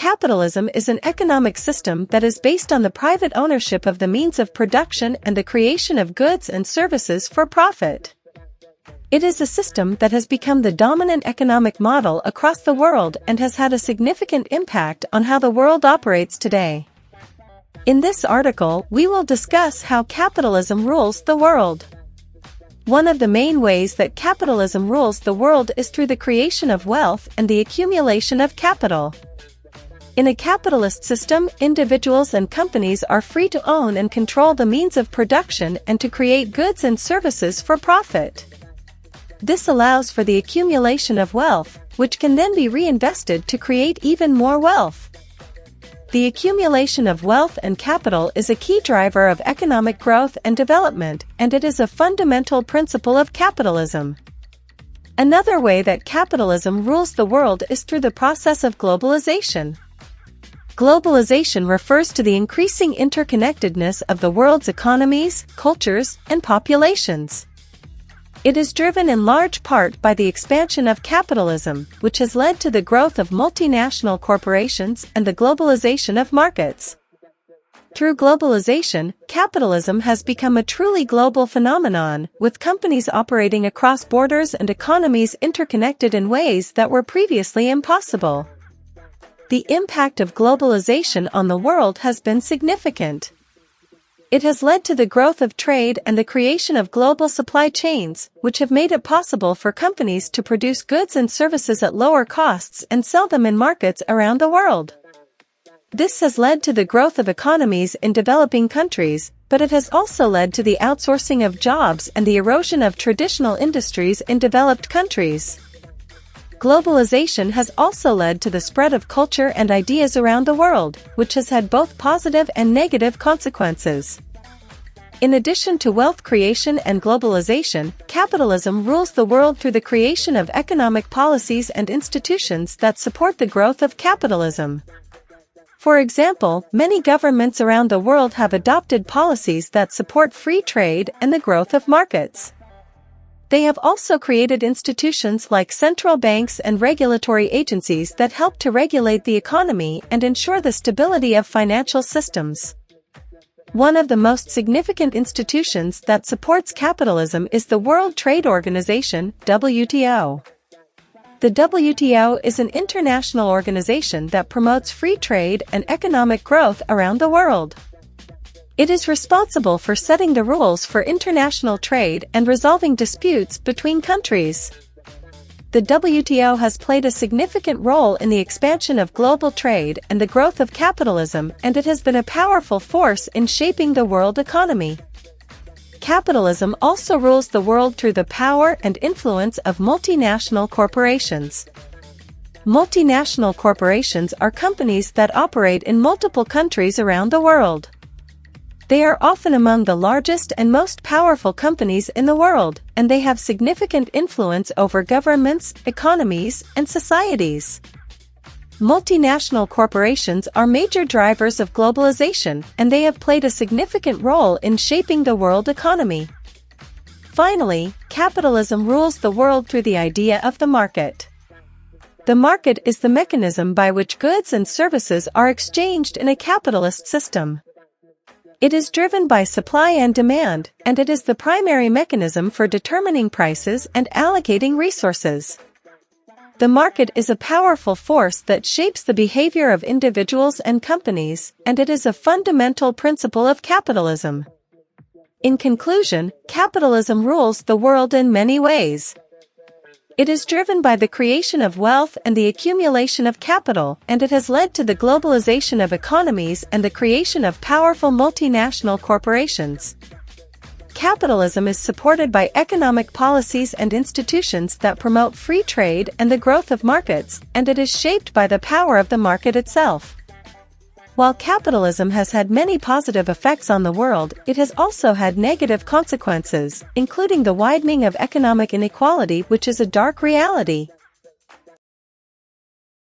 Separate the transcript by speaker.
Speaker 1: Capitalism is an economic system that is based on the private ownership of the means of production and the creation of goods and services for profit. It is a system that has become the dominant economic model across the world and has had a significant impact on how the world operates today. In this article, we will discuss how capitalism rules the world. One of the main ways that capitalism rules the world is through the creation of wealth and the accumulation of capital. In a capitalist system, individuals and companies are free to own and control the means of production and to create goods and services for profit. This allows for the accumulation of wealth, which can then be reinvested to create even more wealth. The accumulation of wealth and capital is a key driver of economic growth and development, and it is a fundamental principle of capitalism. Another way that capitalism rules the world is through the process of globalization. Globalization refers to the increasing interconnectedness of the world's economies, cultures, and populations. It is driven in large part by the expansion of capitalism, which has led to the growth of multinational corporations and the globalization of markets. Through globalization, capitalism has become a truly global phenomenon, with companies operating across borders and economies interconnected in ways that were previously impossible. The impact of globalization on the world has been significant. It has led to the growth of trade and the creation of global supply chains, which have made it possible for companies to produce goods and services at lower costs and sell them in markets around the world. This has led to the growth of economies in developing countries, but it has also led to the outsourcing of jobs and the erosion of traditional industries in developed countries. Globalization has also led to the spread of culture and ideas around the world, which has had both positive and negative consequences. In addition to wealth creation and globalization, capitalism rules the world through the creation of economic policies and institutions that support the growth of capitalism. For example, many governments around the world have adopted policies that support free trade and the growth of markets. They have also created institutions like central banks and regulatory agencies that help to regulate the economy and ensure the stability of financial systems. One of the most significant institutions that supports capitalism is the World Trade Organization, WTO. The WTO is an international organization that promotes free trade and economic growth around the world. It is responsible for setting the rules for international trade and resolving disputes between countries. The WTO has played a significant role in the expansion of global trade and the growth of capitalism, and it has been a powerful force in shaping the world economy. Capitalism also rules the world through the power and influence of multinational corporations. Multinational corporations are companies that operate in multiple countries around the world. They are often among the largest and most powerful companies in the world, and they have significant influence over governments, economies, and societies. Multinational corporations are major drivers of globalization, and they have played a significant role in shaping the world economy. Finally, capitalism rules the world through the idea of the market. The market is the mechanism by which goods and services are exchanged in a capitalist system. It is driven by supply and demand, and it is the primary mechanism for determining prices and allocating resources. The market is a powerful force that shapes the behavior of individuals and companies, and it is a fundamental principle of capitalism. In conclusion, capitalism rules the world in many ways. It is driven by the creation of wealth and the accumulation of capital, and it has led to the globalization of economies and the creation of powerful multinational corporations. Capitalism is supported by economic policies and institutions that promote free trade and the growth of markets, and it is shaped by the power of the market itself. While capitalism has had many positive effects on the world, it has also had negative consequences, including the widening of economic inequality, which is a dark reality.